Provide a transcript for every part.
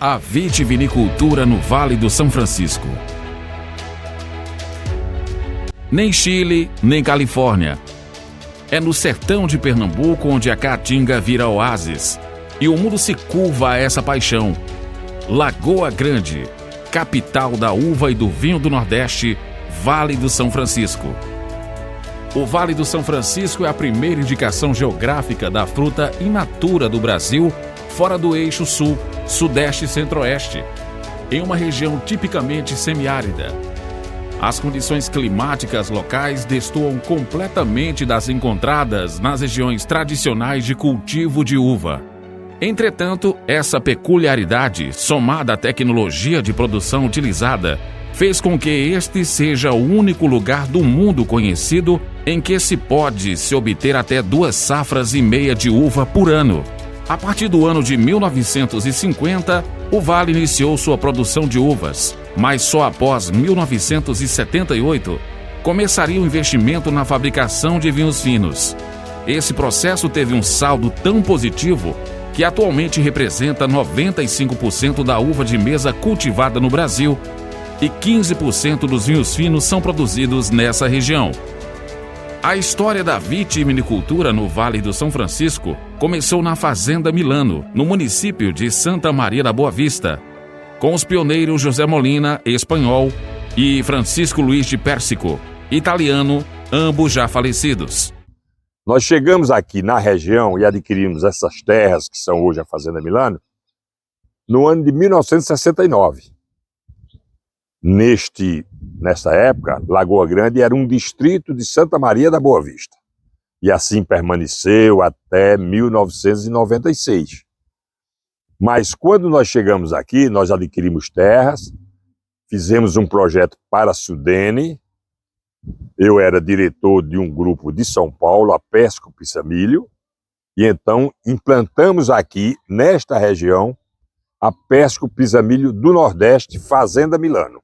A vitivinicultura no Vale do São Francisco. Nem Chile, nem Califórnia. É no sertão de Pernambuco onde a caatinga vira oásis e o mundo se curva a essa paixão. Lagoa Grande, capital da uva e do vinho do Nordeste, Vale do São Francisco. O Vale do São Francisco é a primeira indicação geográfica da fruta in natura do Brasil, fora do eixo sul, sudeste e centro-oeste, em uma região tipicamente semiárida. As condições climáticas locais destoam completamente das encontradas nas regiões tradicionais de cultivo de uva. Entretanto, essa peculiaridade, somada à tecnologia de produção utilizada, fez com que este seja o único lugar do mundo conhecido em que se pode se obter até 2,5 safras de uva por ano. A partir do ano de 1950, o Vale iniciou sua produção de uvas, mas só após 1978 começaria o investimento na fabricação de vinhos finos. Esse processo teve um saldo tão positivo que atualmente representa 95% da uva de mesa cultivada no Brasil e 15% dos vinhos finos são produzidos nessa região. A história da vitivinicultura no Vale do São Francisco começou na Fazenda Milano, no município de Santa Maria da Boa Vista, com os pioneiros José Molina, espanhol, e Francisco Luiz de Pérsico, italiano, ambos já falecidos. Nós chegamos aqui na região e adquirimos essas terras, que são hoje a Fazenda Milano, no ano de 1969. Nessa época, Lagoa Grande era um distrito de Santa Maria da Boa Vista. E assim permaneceu até 1996. Mas quando nós chegamos aqui, nós adquirimos terras, fizemos um projeto para a Sudene. Eu era diretor de um grupo de São Paulo, a Pesco Pissamilho, e então implantamos aqui, nesta região, a Pesco Pissamilho do Nordeste, Fazenda Milano.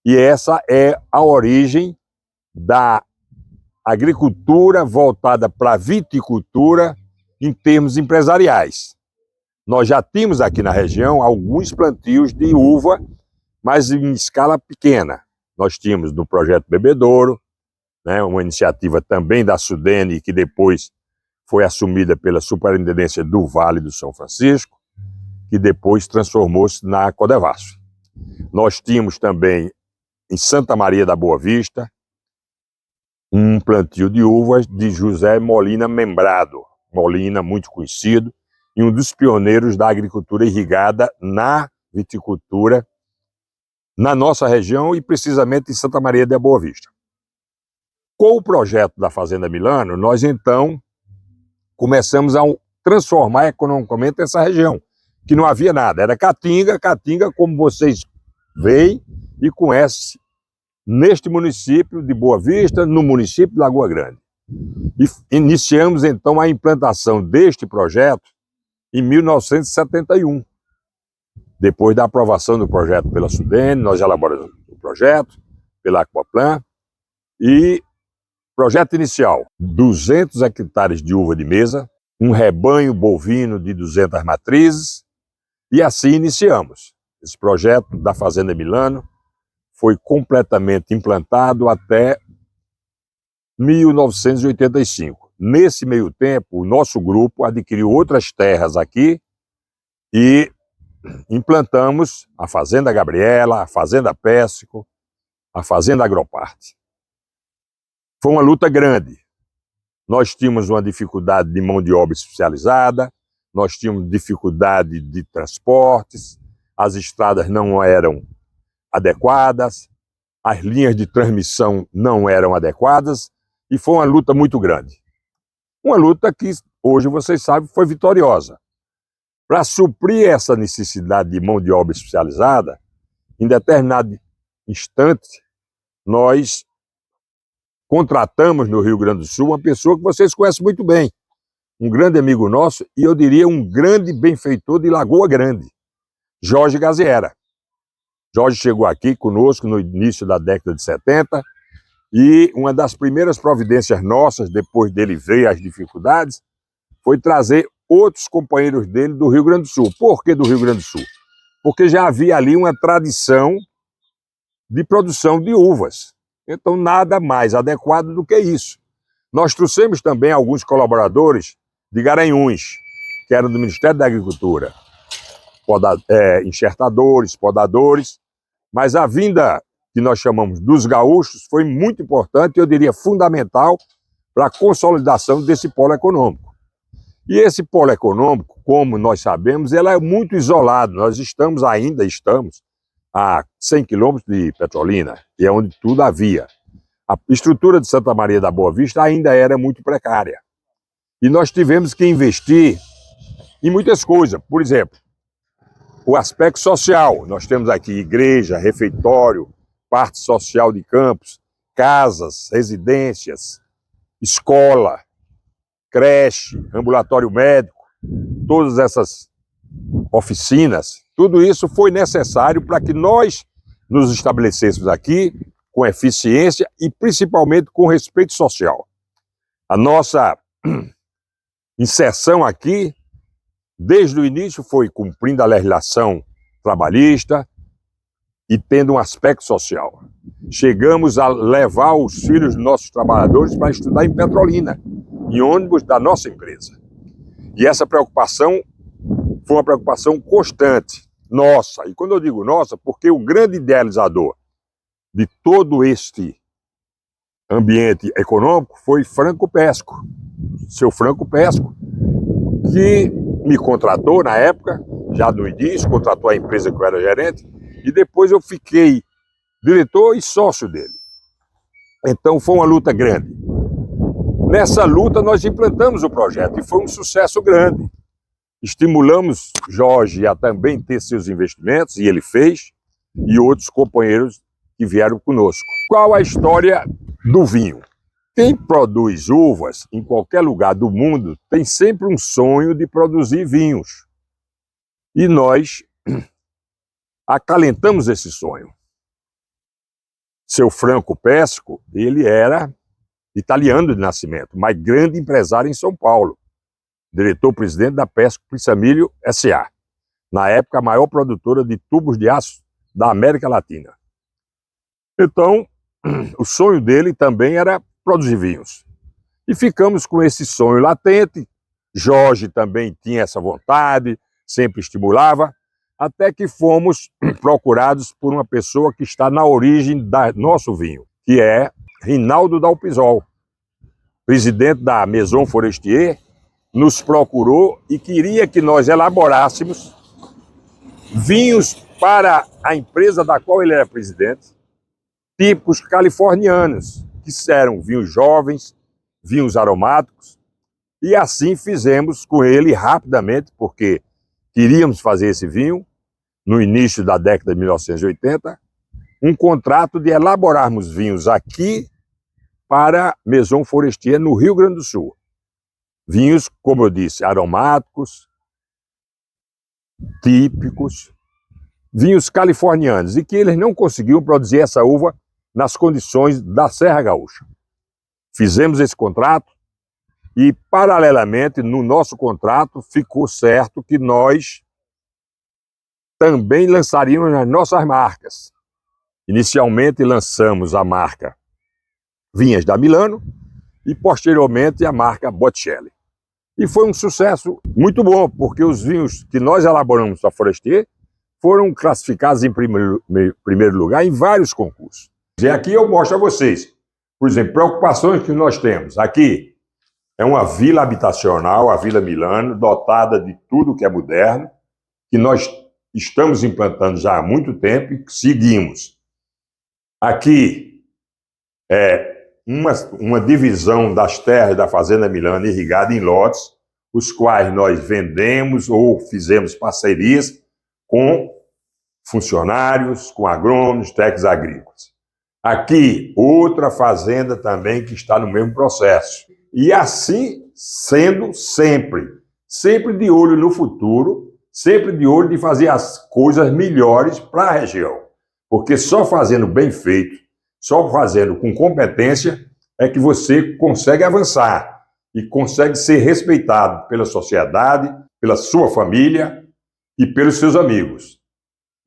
E essa é a origem da agricultura voltada para a viticultura em termos empresariais. Nós já tínhamos aqui na região alguns plantios de uva, mas em escala pequena. Nós tínhamos no projeto Bebedouro, né, uma iniciativa também da Sudene, que depois foi assumida pela Superintendência do Vale do São Francisco, que depois transformou-se na Codevasf. Nós tínhamos também em Santa Maria da Boa Vista um plantio de uvas de José Molina Membrado. Molina, muito conhecido, e um dos pioneiros da agricultura irrigada na viticultura na nossa região e precisamente em Santa Maria da Boa Vista. Com o projeto da Fazenda Milano, nós então começamos a transformar economicamente essa região, que não havia nada, era caatinga como vocês veem e conhecem neste município de Boa Vista, no município de Lagoa Grande. E iniciamos então a implantação deste projeto em 1971. Depois da aprovação do projeto pela Sudene, nós elaboramos o projeto pela Aquaplan e projeto inicial, 200 hectares de uva de mesa, um rebanho bovino de 200 matrizes e assim iniciamos. Esse projeto da Fazenda Milano foi completamente implantado até 1985. Nesse meio tempo, o nosso grupo adquiriu outras terras aqui e implantamos a Fazenda Gabriela, a Fazenda Pérsico, a Fazenda Agroparte. Foi uma luta grande. Nós tínhamos uma dificuldade de mão de obra especializada, nós tínhamos dificuldade de transportes, as estradas não eram adequadas, as linhas de transmissão não eram adequadas e foi uma luta muito grande. Uma luta que hoje, vocês sabem, foi vitoriosa. Para suprir essa necessidade de mão de obra especializada, em determinado instante, nós contratamos no Rio Grande do Sul uma pessoa que vocês conhecem muito bem, um grande amigo nosso e eu diria um grande benfeitor de Lagoa Grande, Jorge Gaziera. Jorge chegou aqui conosco no início da década de 70 e uma das primeiras providências nossas, depois dele ver as dificuldades, foi trazer outros companheiros dele do Rio Grande do Sul. Por que do Rio Grande do Sul? porque já havia ali uma tradição de produção de uvas. Então, nada mais adequado do que isso. Nós trouxemos também alguns colaboradores de Garanhuns, que eram do Ministério da Agricultura, enxertadores, podadores, mas a vinda que nós chamamos dos gaúchos foi muito importante, eu diria fundamental, para a consolidação desse polo econômico. E esse polo econômico, como nós sabemos, ele é muito isolado. Nós ainda estamos a 100 quilômetros de Petrolina, e é onde tudo havia. A estrutura de Santa Maria da Boa Vista ainda era muito precária. E nós tivemos que investir em muitas coisas. Por exemplo, o aspecto social. Nós temos aqui igreja, refeitório, parte social de campos, casas, residências, escola, creche, ambulatório médico, todas essas oficinas. Tudo isso foi necessário para que nós nos estabelecêssemos aqui com eficiência e principalmente com respeito social. A nossa inserção aqui, desde o início, foi cumprindo a legislação trabalhista e tendo um aspecto social. Chegamos a levar os filhos dos nossos trabalhadores para estudar em Petrolina, em ônibus da nossa empresa. E essa preocupação foi uma preocupação constante, nossa. E quando eu digo nossa, porque o grande idealizador de todo este ambiente econômico foi Franco Pesco, seu Franco Pesco, que me contratou na época, já no início, contratou a empresa que eu era gerente, e depois eu fiquei diretor e sócio dele. Então foi uma luta grande. Nessa luta nós implantamos o projeto e foi um sucesso grande. Estimulamos Jorge a também ter seus investimentos, e ele fez, e outros companheiros que vieram conosco. Qual a história do vinho? Quem produz uvas em qualquer lugar do mundo tem sempre um sonho de produzir vinhos. E nós acalentamos esse sonho. Seu Franco Pesco, ele era italiano de nascimento, mas grande empresário em São Paulo. Diretor-presidente da Pesco Pissamilho S.A. Na época, a maior produtora de tubos de aço da América Latina. Então, o sonho dele também era produzir vinhos. E ficamos com esse sonho latente. Jorge também tinha essa vontade, sempre estimulava, até que fomos procurados por uma pessoa que está na origem do nosso vinho, que é Rinaldo Dalpisol, presidente da Maison Forestier, nos procurou e queria que nós elaborássemos vinhos para a empresa da qual ele era presidente, típicos californianos, que eram vinhos jovens, vinhos aromáticos, e assim fizemos com ele rapidamente, porque queríamos fazer esse vinho no início da década de 1980, um contrato de elaborarmos vinhos aqui para Maison Forestier, no Rio Grande do Sul. Vinhos, como eu disse, aromáticos, típicos, vinhos californianos, e que eles não conseguiam produzir essa uva nas condições da Serra Gaúcha. Fizemos esse contrato e, paralelamente, no nosso contrato, ficou certo que nós também lançaríamos as nossas marcas. Inicialmente lançamos a marca Vinhas da Milano e, posteriormente, a marca Botticelli. E foi um sucesso muito bom, porque os vinhos que nós elaboramos para a Forestier foram classificados em primeiro lugar em vários concursos. E aqui eu mostro a vocês, por exemplo, preocupações que nós temos. Aqui é uma vila habitacional, a Vila Milano, dotada de tudo que é moderno, que nós estamos implantando já há muito tempo e seguimos. Aqui é uma divisão das terras da Fazenda Milano irrigada em lotes, os quais nós vendemos ou fizemos parcerias com funcionários, com agrônomos, técnicos agrícolas. Aqui, outra fazenda também que está no mesmo processo. E assim sendo sempre de olho no futuro, sempre de olho de fazer as coisas melhores para a região. Porque só fazendo bem feito, só fazendo com competência, é que você consegue avançar e consegue ser respeitado pela sociedade, pela sua família e pelos seus amigos.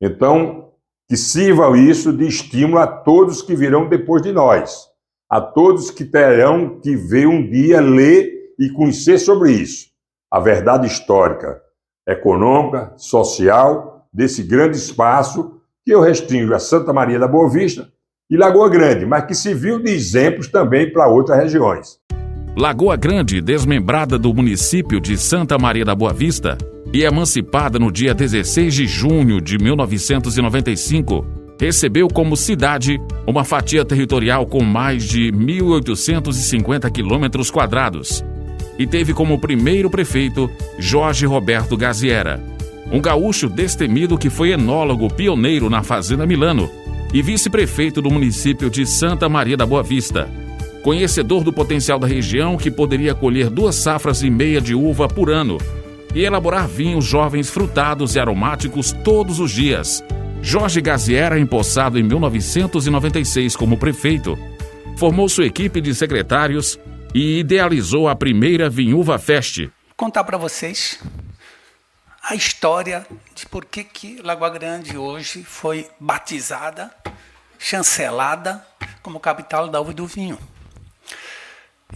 Então, que sirva isso de estímulo a todos que virão depois de nós, a todos que terão que ver um dia, ler e conhecer sobre isso, a verdade histórica, econômica, social, desse grande espaço que eu restringo a Santa Maria da Boa Vista e Lagoa Grande, mas que serviu de exemplos também para outras regiões. Lagoa Grande, desmembrada do município de Santa Maria da Boa Vista e emancipada no dia 16 de junho de 1995, recebeu como cidade uma fatia territorial com mais de 1.850 quilômetros quadrados e teve como primeiro prefeito Jorge Roberto Gaziera, um gaúcho destemido que foi enólogo pioneiro na Fazenda Milano e vice-prefeito do município de Santa Maria da Boa Vista. Conhecedor do potencial da região, que poderia colher 2,5 safras de uva por ano e elaborar vinhos jovens frutados e aromáticos todos os dias. Jorge Gaziera, empossado em 1996 como prefeito, formou sua equipe de secretários e idealizou a primeira Vinhuva Fest. Vou contar para vocês a história de por que Lagoa Grande hoje foi batizada, chancelada como capital da uva e do vinho.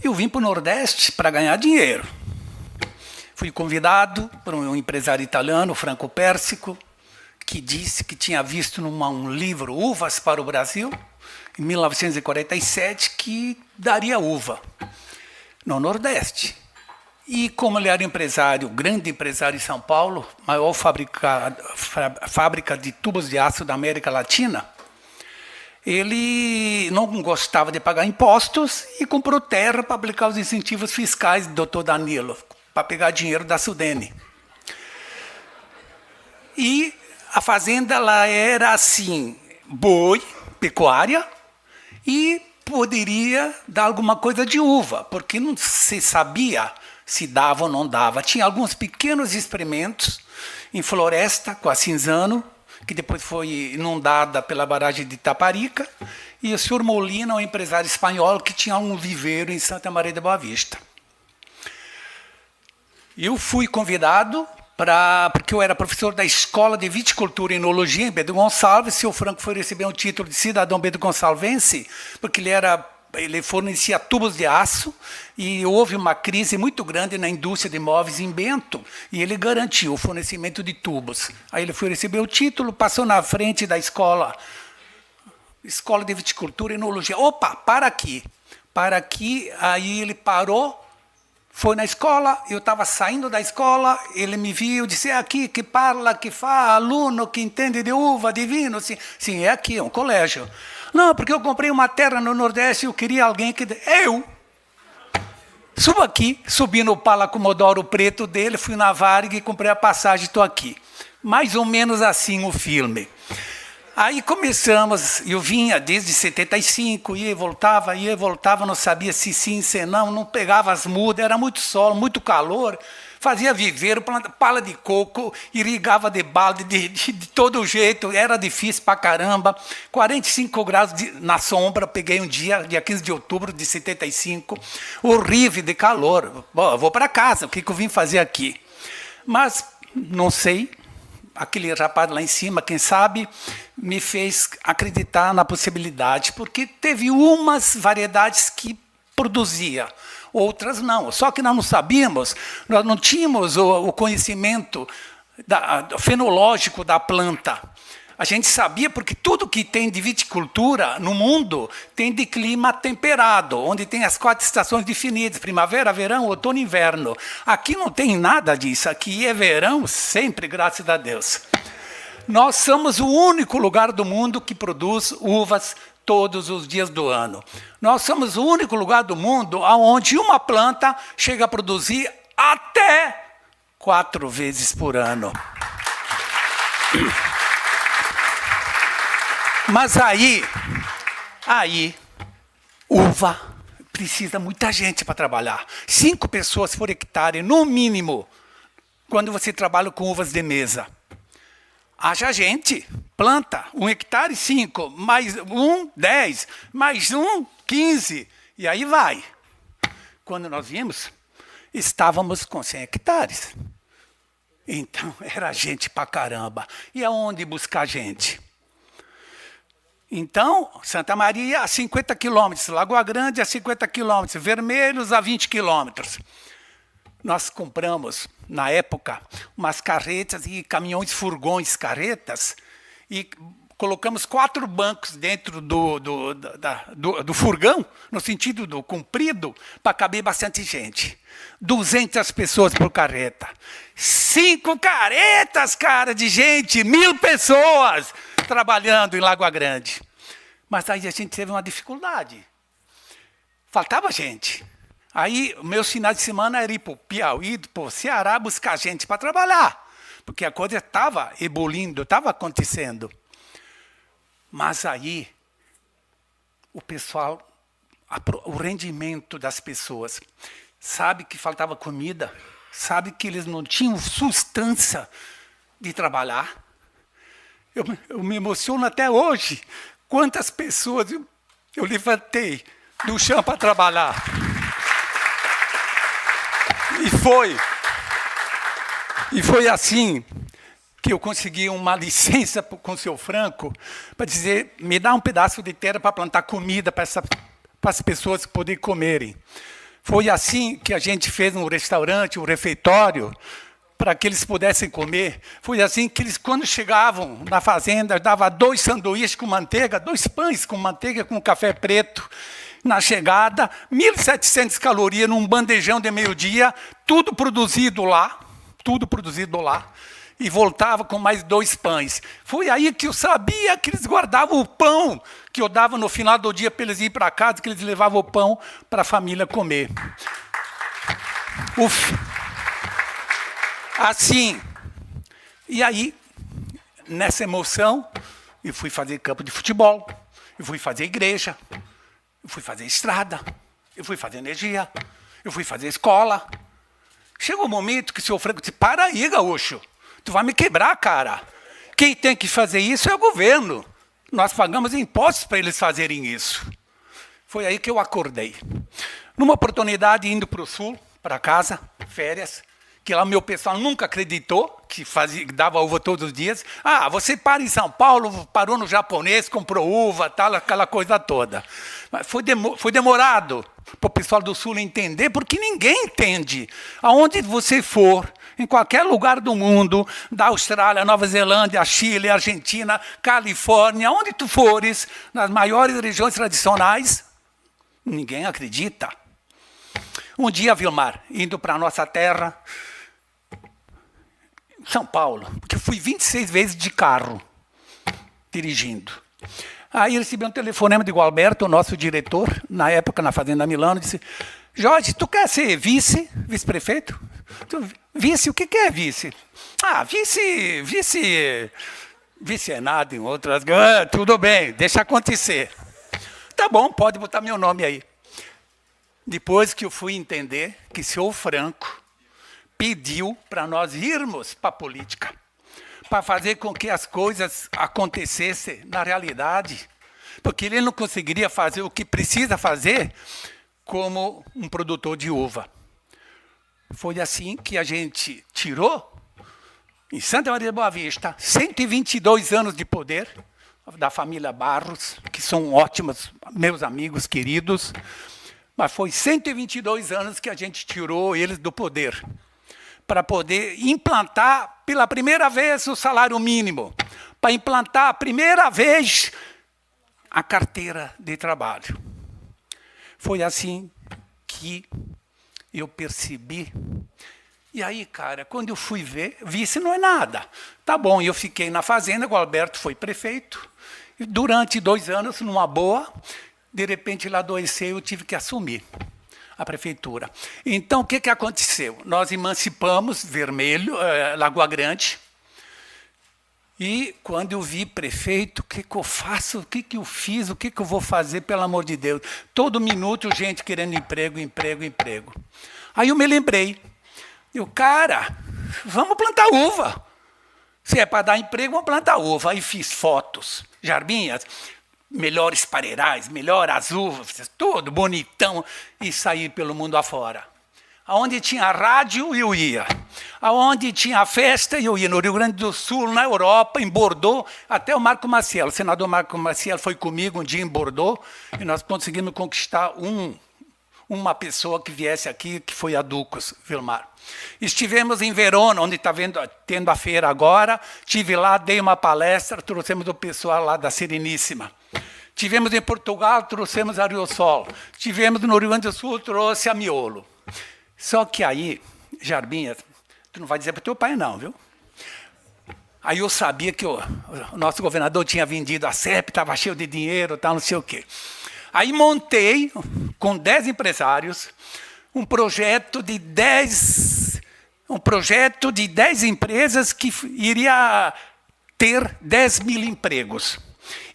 Eu vim para o Nordeste para ganhar dinheiro. Fui convidado por um empresário italiano, Franco Pérsico, que disse que tinha visto num livro Uvas para o Brasil, em 1947, que daria uva no Nordeste. E como ele era empresário, grande empresário em São Paulo, maior fábrica de tubos de aço da América Latina, ele não gostava de pagar impostos e comprou terra para aplicar os incentivos fiscais do Dr. Danilo, para pegar dinheiro da Sudene. E a fazenda ela era assim, boi, pecuária, e poderia dar alguma coisa de uva, porque não se sabia se dava ou não dava. Tinha alguns pequenos experimentos em floresta com a Cinzano, que depois foi inundada pela barragem de Itaparica, e o senhor Molina, um empresário espanhol que tinha um viveiro em Santa Maria da Boa Vista. Eu fui convidado porque eu era professor da Escola de Viticultura e Enologia em Bento Gonçalves. O senhor Franco foi receber um título de cidadão bento gonçalvense, porque ele fornecia tubos de aço e houve uma crise muito grande na indústria de móveis em Bento e ele garantiu o fornecimento de tubos. Aí ele foi receber o título, passou na frente da Escola de Viticultura e Enologia. Opa, para aqui. Aí ele parou, foi na escola, eu estava saindo da escola, ele me viu, disse, é aqui que parla, que fala, aluno que entende de uva, de vinho. Sim, é aqui, é um colégio. Não, porque eu comprei uma terra no Nordeste e eu queria alguém que... Eu! Subo aqui, subi no Pala Comodoro Preto dele, fui na Varig e comprei a passagem, estou aqui. Mais ou menos assim o filme. Aí começamos, eu vinha desde 75, ia e voltava, não sabia se sim, se não pegava as mudas, era muito sol, muito calor, fazia viveiro, pala de coco, irrigava de balde, de todo jeito, era difícil pra caramba, 45 graus na sombra, peguei um dia 15 de outubro de 75, horrível de calor. Bom, eu vou para casa, o que eu vim fazer aqui? Mas, não sei, aquele rapaz lá em cima, quem sabe, me fez acreditar na possibilidade, porque teve umas variedades que produzia, outras não. Só que nós não sabíamos, nós não tínhamos o conhecimento fenológico da planta. A gente sabia porque tudo que tem de viticultura no mundo tem de clima temperado, onde tem as 4 estações definidas, primavera, verão, outono e inverno. Aqui não tem nada disso, aqui é verão sempre, graças a Deus. Nós somos o único lugar do mundo que produz uvas todos os dias do ano. Nós somos o único lugar do mundo onde uma planta chega a produzir até 4 vezes por ano. Mas aí, uva precisa muita gente para trabalhar. 5 pessoas por hectare, no mínimo, quando você trabalha com uvas de mesa. Haja gente, planta, 1 hectare, 5, mais 1, 10, mais 1, 15, e aí vai. Quando nós vimos, estávamos com 100 hectares. Então, era gente pra caramba. E aonde buscar gente? Então, Santa Maria a 50 quilômetros, Lagoa Grande a 50 quilômetros, Vermelhos a 20 quilômetros. Nós compramos, na época, umas carretas e caminhões furgões carretas e colocamos 4 bancos dentro do furgão, no sentido do comprido, para caber bastante gente. 200 pessoas por carreta. 5 caretas, cara, de gente, 1000 pessoas trabalhando em Lagoa Grande. Mas aí a gente teve uma dificuldade. Faltava gente. Aí, meus finais de semana era ir para o Piauí, para o Ceará, buscar gente para trabalhar. Porque a coisa estava ebulindo, estava acontecendo. Mas aí, o pessoal, o rendimento das pessoas, sabe que faltava comida, sabe que eles não tinham substância de trabalhar. Eu me emociono até hoje. Quantas pessoas eu levantei do chão para trabalhar. E foi assim que eu consegui uma licença com o seu Franco para dizer, me dá um pedaço de terra para plantar comida para as pessoas poderem comerem. Foi assim que a gente fez um restaurante, um refeitório, para que eles pudessem comer. Foi assim que eles, quando chegavam na fazenda, dava 2 sanduíches com manteiga, 2 pães com manteiga com café preto. Na chegada, 1.700 calorias num bandejão de meio-dia, tudo produzido lá, e voltava com mais 2 pães. Foi aí que eu sabia que eles guardavam o pão que eu dava no final do dia para eles irem para casa, que eles levavam o pão para a família comer. Assim, e aí, nessa emoção, eu fui fazer campo de futebol, eu fui fazer igreja, eu fui fazer estrada, eu fui fazer energia, eu fui fazer escola. Chegou um momento que o senhor Franco disse, para aí, gaúcho, tu vai me quebrar, cara. Quem tem que fazer isso é o governo. Nós pagamos impostos para eles fazerem isso. Foi aí que eu acordei. Numa oportunidade, indo para o sul, para casa, férias, que lá meu pessoal nunca acreditou, que dava uva todos os dias. Ah, você para em São Paulo, parou no japonês, comprou uva, tal, aquela coisa toda. Mas foi demorado para o pessoal do Sul entender, porque ninguém entende. Aonde você for, em qualquer lugar do mundo, da Austrália, Nova Zelândia, Chile, Argentina, Califórnia, onde tu fores, nas maiores regiões tradicionais, ninguém acredita. Um dia, Vilmar, indo para a nossa terra, São Paulo, porque eu fui 26 vezes de carro, dirigindo. Aí eu recebi um telefonema de Gualberto, o nosso diretor, na época na Fazenda Milano, disse, Jorge, tu quer ser vice-prefeito? Vice, o que é vice? Ah, vice é nada em outras... tudo bem, deixa acontecer. Tá bom, pode botar meu nome aí. Depois que eu fui entender que o senhor Franco pediu para nós irmos para a política, para fazer com que as coisas acontecessem na realidade, porque ele não conseguiria fazer o que precisa fazer como um produtor de uva. Foi assim que a gente tirou, em Santa Maria da Boa Vista, 122 anos de poder da família Barros, que são ótimos, meus amigos queridos, mas foi 122 anos que a gente tirou eles do poder, para poder implantar pela primeira vez o salário mínimo, para implantar a primeira vez a carteira de trabalho. Foi assim que eu percebi. E aí, cara, quando eu fui ver, vice não é nada. Tá bom, eu fiquei na fazenda, o Alberto foi prefeito, e durante 2 anos, numa boa, de repente ele adoeceu, eu tive que assumir a prefeitura. Então, o que aconteceu? Nós emancipamos Lagoa Grande, e quando eu vi prefeito, o que eu faço, o que eu fiz, o que eu vou fazer, pelo amor de Deus? Todo minuto, gente querendo emprego. Aí eu me lembrei, cara, vamos plantar uva. Se é para dar emprego, vamos plantar uva. Aí fiz fotos, Jarbinhas, melhores pareirais, melhores uvas, tudo bonitão, e saí pelo mundo afora. Aonde tinha rádio, eu ia. Aonde tinha festa, eu ia. No Rio Grande do Sul, na Europa, em Bordeaux, até o Marco Maciel. O senador Marco Maciel foi comigo um dia em Bordeaux e nós conseguimos conquistar uma pessoa que viesse aqui, que foi a Ducos, Vilmar. Estivemos em Verona, onde está tendo a feira agora. Estive lá, dei uma palestra, trouxemos o pessoal lá da Sereníssima. Tivemos em Portugal, trouxemos a Riosol. Tivemos no Rio Grande do Sul, trouxe a Miolo. Só que aí, Jarbinha, tu não vai dizer para o teu pai não, viu? Aí eu sabia que o nosso governador tinha vendido a CEP, estava cheio de dinheiro, tal, não sei o quê. Aí montei, com 10 empresários, um projeto de 10 empresas que iria ter 10 mil empregos.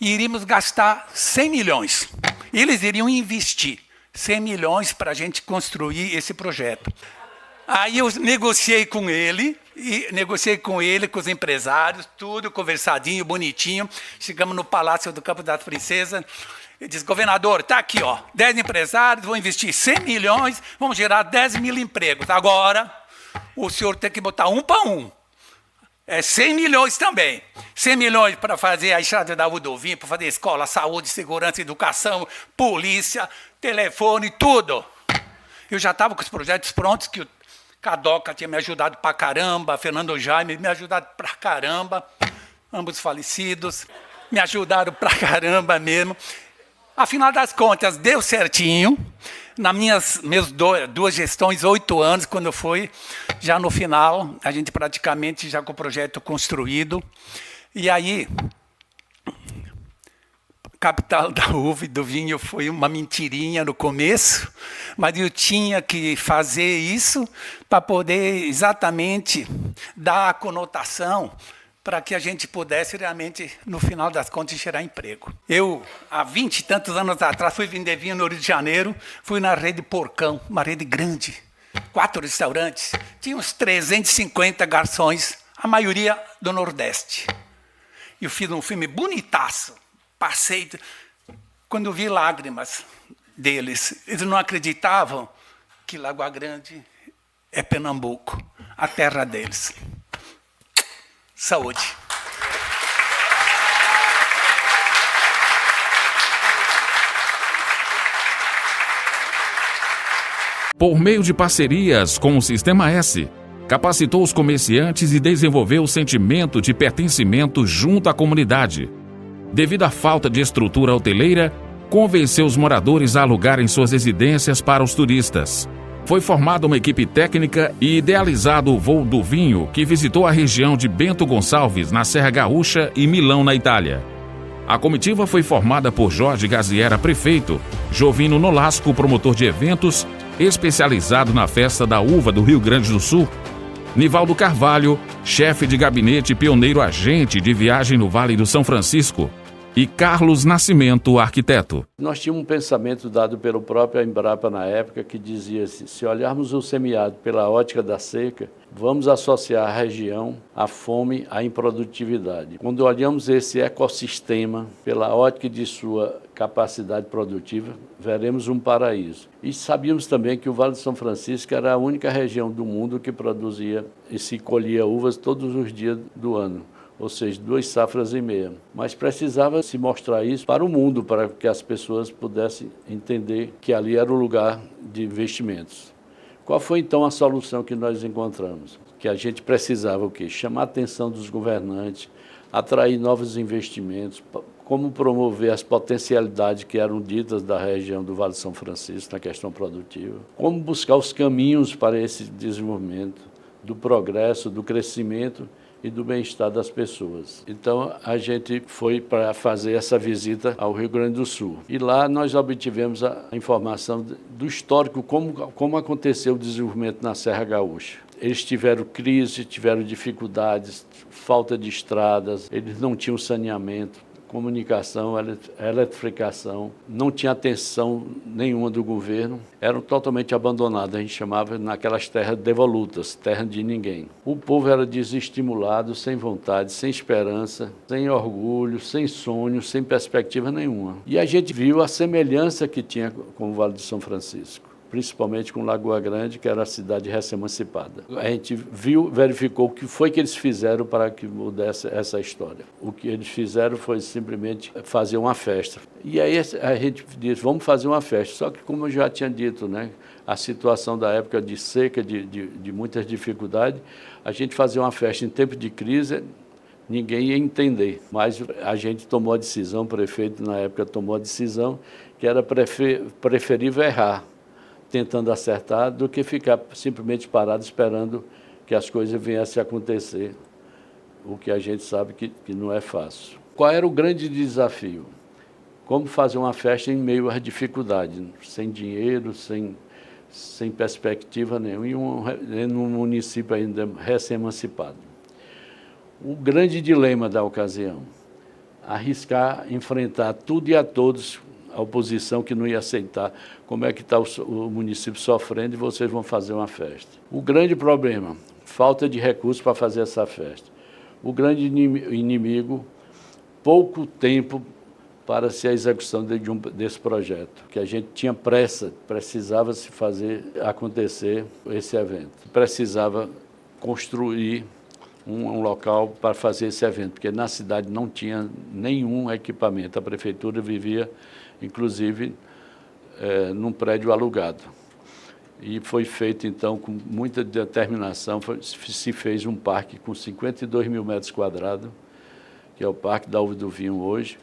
E iríamos gastar 100 milhões. Eles iriam investir 100 milhões para a gente construir esse projeto. Aí eu negociei com ele, com os empresários, tudo conversadinho, bonitinho. Chegamos no Palácio do Campo das Princesas. Ele disse, governador, está aqui, ó, 10 empresários, vão investir 100 milhões, vamos gerar 10 mil empregos. Agora, o senhor tem que botar um para um. 100 milhões também. 100 milhões para fazer a estrada da Udovinha, para fazer escola, saúde, segurança, educação, polícia, telefone, tudo. Eu já estava com os projetos prontos, que o Cadoca tinha me ajudado para caramba, Fernando Jaime me ajudado para caramba, ambos falecidos, me ajudaram para caramba mesmo. Afinal das contas, deu certinho. Nas minhas duas gestões, 8 anos, quando foi, já no final, a gente praticamente já com o projeto construído. E aí, capital da uva e do vinho foi uma mentirinha no começo, mas eu tinha que fazer isso para poder exatamente dar a conotação para que a gente pudesse realmente, no final das contas, gerar emprego. Eu, há 20 e tantos anos atrás, fui vender vinho no Rio de Janeiro, fui na rede Porcão, uma rede grande, 4 restaurantes, tinha uns 350 garçons, a maioria do Nordeste. Eu fiz um filme bonitaço, passei, quando vi lágrimas deles, eles não acreditavam que Lagoa Grande é Pernambuco, a terra deles. Saúde. Por meio de parcerias com o Sistema S, capacitou os comerciantes e desenvolveu o sentimento de pertencimento junto à comunidade. Devido à falta de estrutura hoteleira, convenceu os moradores a alugarem suas residências para os turistas. Foi formada uma equipe técnica e idealizado o voo do vinho, que visitou a região de Bento Gonçalves, na Serra Gaúcha, e Milão, na Itália. A comitiva foi formada por Jorge Gaziera, prefeito, Jovino Nolasco, promotor de eventos, especializado na festa da uva do Rio Grande do Sul, Nivaldo Carvalho, chefe de gabinete e pioneiro agente de viagem no Vale do São Francisco, e Carlos Nascimento, arquiteto. Nós tínhamos um pensamento dado pelo próprio Embrapa na época que dizia assim, se olharmos o semiárido pela ótica da seca, vamos associar a região à fome, à improdutividade. Quando olhamos esse ecossistema pela ótica de sua capacidade produtiva, veremos um paraíso. E sabíamos também que o Vale do São Francisco era a única região do mundo que produzia e se colhia uvas todos os dias do ano. Ou seja, 2 safras e meia. Mas precisava se mostrar isso para o mundo, para que as pessoas pudessem entender que ali era o lugar de investimentos. Qual foi então a solução que nós encontramos? Que a gente precisava o quê? Chamar a atenção dos governantes, atrair novos investimentos, como promover as potencialidades que eram ditas da região do Vale do São Francisco na questão produtiva, como buscar os caminhos para esse desenvolvimento, do progresso, do crescimento e do bem-estar das pessoas. Então, a gente foi para fazer essa visita ao Rio Grande do Sul. E lá nós obtivemos a informação do histórico, como aconteceu o desenvolvimento na Serra Gaúcha. Eles tiveram crise, tiveram dificuldades, falta de estradas, eles não tinham saneamento, comunicação, eletrificação, não tinha atenção nenhuma do governo, eram totalmente abandonados, a gente chamava naquelas terras devolutas, terra de ninguém. O povo era desestimulado, sem vontade, sem esperança, sem orgulho, sem sonho, sem perspectiva nenhuma. E a gente viu a semelhança que tinha com o Vale do São Francisco. principalmente com Lagoa Grande, que era a cidade recém-emancipada. A gente verificou o que foi que eles fizeram para que mudasse essa história. O que eles fizeram foi simplesmente fazer uma festa. E aí a gente disse, vamos fazer uma festa. Só que, como eu já tinha dito, né, a situação da época de seca, de muitas dificuldades, a gente fazer uma festa em tempo de crise, ninguém ia entender. Mas a gente tomou a decisão, o prefeito na época tomou a decisão que era preferível errar, tentando acertar, do que ficar simplesmente parado esperando que as coisas viessem a acontecer, o que a gente sabe que não é fácil. Qual era o grande desafio? Como fazer uma festa em meio às dificuldades, sem dinheiro, sem perspectiva nenhuma, em um município ainda recém-emancipado. O grande dilema da ocasião, arriscar enfrentar tudo e a todos, a oposição que não ia aceitar, como é que está o município sofrendo e vocês vão fazer uma festa. O grande problema, falta de recursos para fazer essa festa. O grande inimigo, pouco tempo para ser a execução desse projeto, que a gente tinha pressa, precisava se fazer acontecer esse evento. Precisava construir um local para fazer esse evento, porque na cidade não tinha nenhum equipamento. A prefeitura vivia, inclusive, num prédio alugado. E foi feito, então, com muita determinação, se fez um parque com 52 mil metros quadrados, que é o Parque da Uva do Vinho hoje,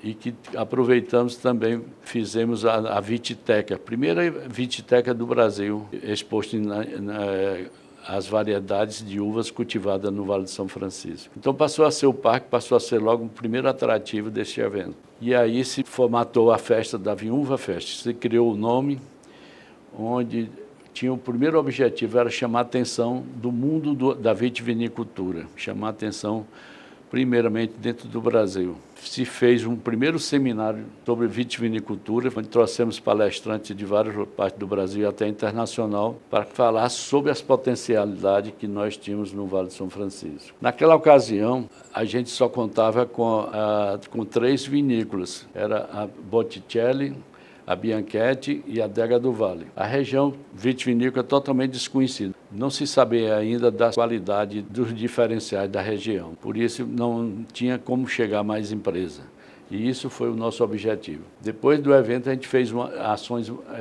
e que aproveitamos também, fizemos a Vititeca, a primeira Vititeca do Brasil, exposto as variedades de uvas cultivadas no Vale de São Francisco. Então passou a ser o parque, passou a ser logo o primeiro atrativo deste evento. E aí se formatou a festa da Vinhuva Fest, se criou o nome, onde tinha o primeiro objetivo, era chamar a atenção do mundo da vitivinicultura, chamar a atenção primeiramente dentro do Brasil. Se fez um primeiro seminário sobre vitivinicultura, onde trouxemos palestrantes de várias partes do Brasil e até internacional, para falar sobre as potencialidades que nós tínhamos no Vale de São Francisco. Naquela ocasião, a gente só contava com 3 vinícolas, era a Botticelli, a Bianchetti e a Adega do Vale. A região vitivinícola é totalmente desconhecida. Não se sabia ainda da qualidade dos diferenciais da região. Por isso, não tinha como chegar mais empresa. E isso foi o nosso objetivo. Depois do evento, a gente fez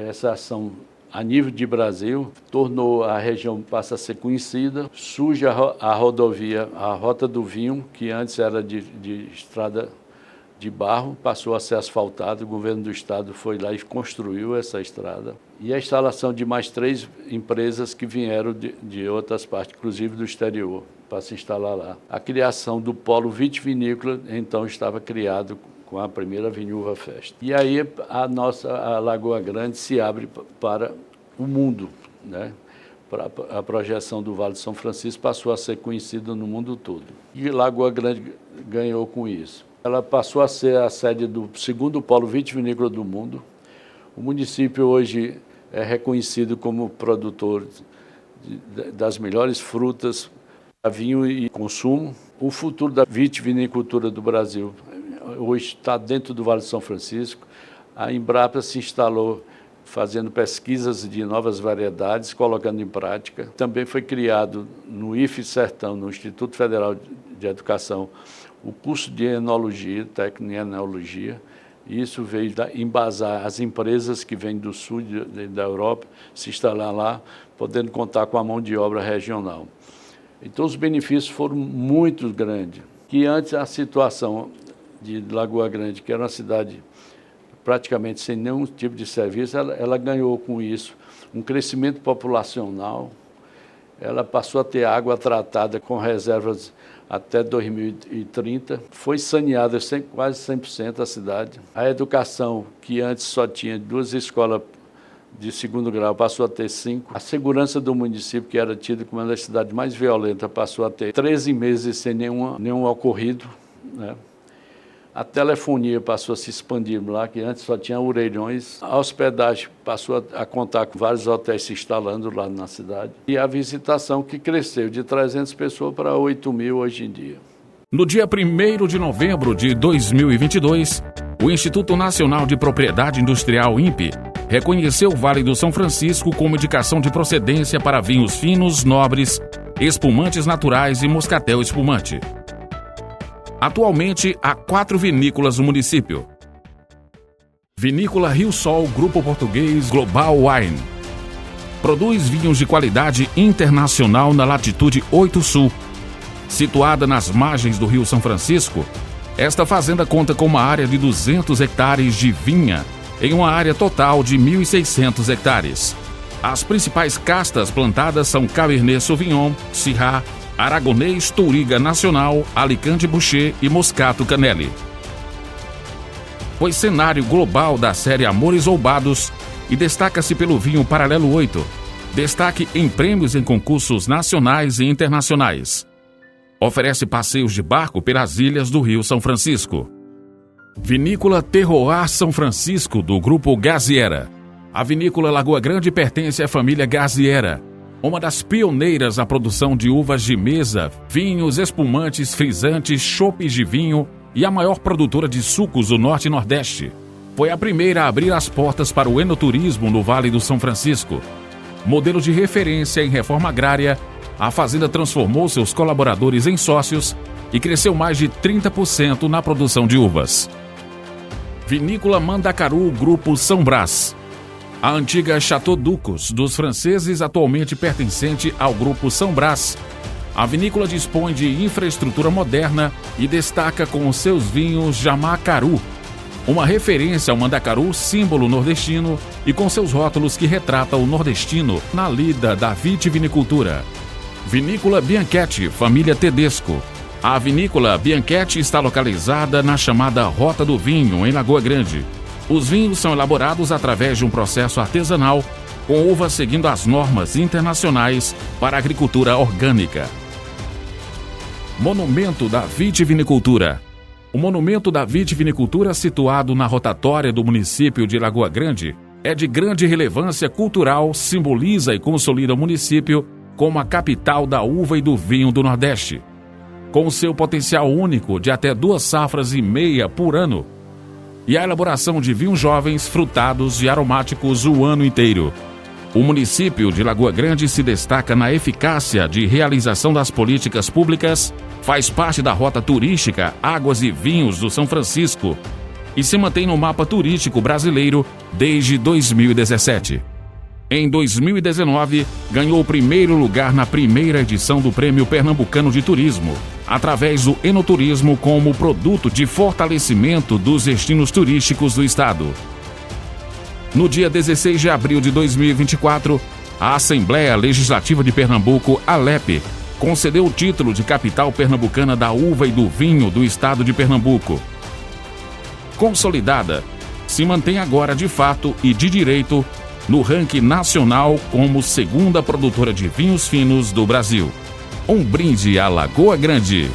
essa ação a nível de Brasil, tornou a região, passa a ser conhecida, surge a rodovia, a Rota do Vinho, que antes era de estrada de barro, passou a ser asfaltado, o governo do estado foi lá e construiu essa estrada. E a instalação de mais 3 empresas que vieram de outras partes, inclusive do exterior, para se instalar lá. A criação do polo vitivinícola, então, estava criado com a primeira Vinhuva Fest. E aí a Lagoa Grande se abre para o mundo, né? A projeção do Vale de São Francisco passou a ser conhecida no mundo todo. E Lagoa Grande ganhou com isso. Ela passou a ser a sede do 2º polo vitivinícola do mundo. O município hoje é reconhecido como produtor das melhores frutas para vinho e consumo. O futuro da vitivinicultura do Brasil hoje está dentro do Vale de São Francisco. A Embrapa se instalou fazendo pesquisas de novas variedades, colocando em prática. Também foi criado no IFE Sertão, no Instituto Federal de Educação, o curso de enologia, técnico em enologia. Isso veio embasar as empresas que vêm do sul da Europa, se instalar lá, podendo contar com a mão de obra regional. Então, os benefícios foram muito grandes. Que antes a situação de Lagoa Grande, que era uma cidade praticamente sem nenhum tipo de serviço, ela ganhou com isso um crescimento populacional. Ela passou a ter água tratada com reservas até 2030. Foi saneada quase 100% a cidade. A educação, que antes só tinha 2 escolas de 2º grau, passou a ter 5. A segurança do município, que era tida como uma das cidades mais violentas, passou a ter 13 meses sem nenhum ocorrido, né? A telefonia passou a se expandir lá, que antes só tinha orelhões. A hospedagem passou a contar com vários hotéis se instalando lá na cidade. E a visitação, que cresceu de 300 pessoas para 8 mil hoje em dia. No dia 1º de novembro de 2022, o Instituto Nacional de Propriedade Industrial, INPE, reconheceu o Vale do São Francisco como indicação de procedência para vinhos finos, nobres, espumantes naturais e moscatel espumante. Atualmente, há 4 vinícolas no município. Vinícola Rio Sol, Grupo Português Global Wine. Produz vinhos de qualidade internacional na latitude 8 Sul. Situada nas margens do Rio São Francisco, esta fazenda conta com uma área de 200 hectares de vinha, em uma área total de 1.600 hectares. As principais castas plantadas são Cabernet Sauvignon, Syrah, Aragonês, Touriga Nacional, Alicante Bouschet e Moscato Canelli. Foi cenário global da série Amores Roubados e destaca-se pelo vinho Paralelo 8, destaque em prêmios em concursos nacionais e internacionais. Oferece passeios de barco pelas ilhas do Rio São Francisco. Vinícola Terroir São Francisco, do Grupo Gaziera. A vinícola Lagoa Grande pertence à família Gaziera, uma das pioneiras na produção de uvas de mesa, vinhos, espumantes, frisantes, chopes de vinho e a maior produtora de sucos do Norte e Nordeste. Foi a primeira a abrir as portas para o enoturismo no Vale do São Francisco. Modelo de referência em reforma agrária, a fazenda transformou seus colaboradores em sócios e cresceu mais de 30% na produção de uvas. Vinícola Mandacaru, Grupo São Brás. A antiga Chateau Ducos dos franceses, atualmente pertencente ao Grupo São Brás. A vinícola dispõe de infraestrutura moderna e destaca com os seus vinhos Jamacaru, uma referência ao Mandacaru, símbolo nordestino, e com seus rótulos que retratam o nordestino na lida da vitivinicultura. Vinícola Bianchetti, família Tedesco. A vinícola Bianchetti está localizada na chamada Rota do Vinho, em Lagoa Grande. Os vinhos são elaborados através de um processo artesanal, com uvas seguindo as normas internacionais para a agricultura orgânica. Monumento da Vitivinicultura. O Monumento da Vitivinicultura, situado na rotatória do município de Lagoa Grande, é de grande relevância cultural, simboliza e consolida o município como a capital da uva e do vinho do Nordeste. Com seu potencial único de até 2,5 safras por ano, e a elaboração de vinhos jovens, frutados e aromáticos o ano inteiro. O município de Lagoa Grande se destaca na eficácia de realização das políticas públicas, faz parte da rota turística Águas e Vinhos do São Francisco e se mantém no mapa turístico brasileiro desde 2017. Em 2019, ganhou o primeiro lugar na primeira edição do Prêmio Pernambucano de Turismo, através do enoturismo como produto de fortalecimento dos destinos turísticos do estado. No dia 16 de abril de 2024, a Assembleia Legislativa de Pernambuco, ALEP, concedeu o título de capital pernambucana da uva e do vinho do estado de Pernambuco. Consolidada, se mantém agora de fato e de direito no ranking nacional como segunda produtora de vinhos finos do Brasil. Um brinde à Lagoa Grande.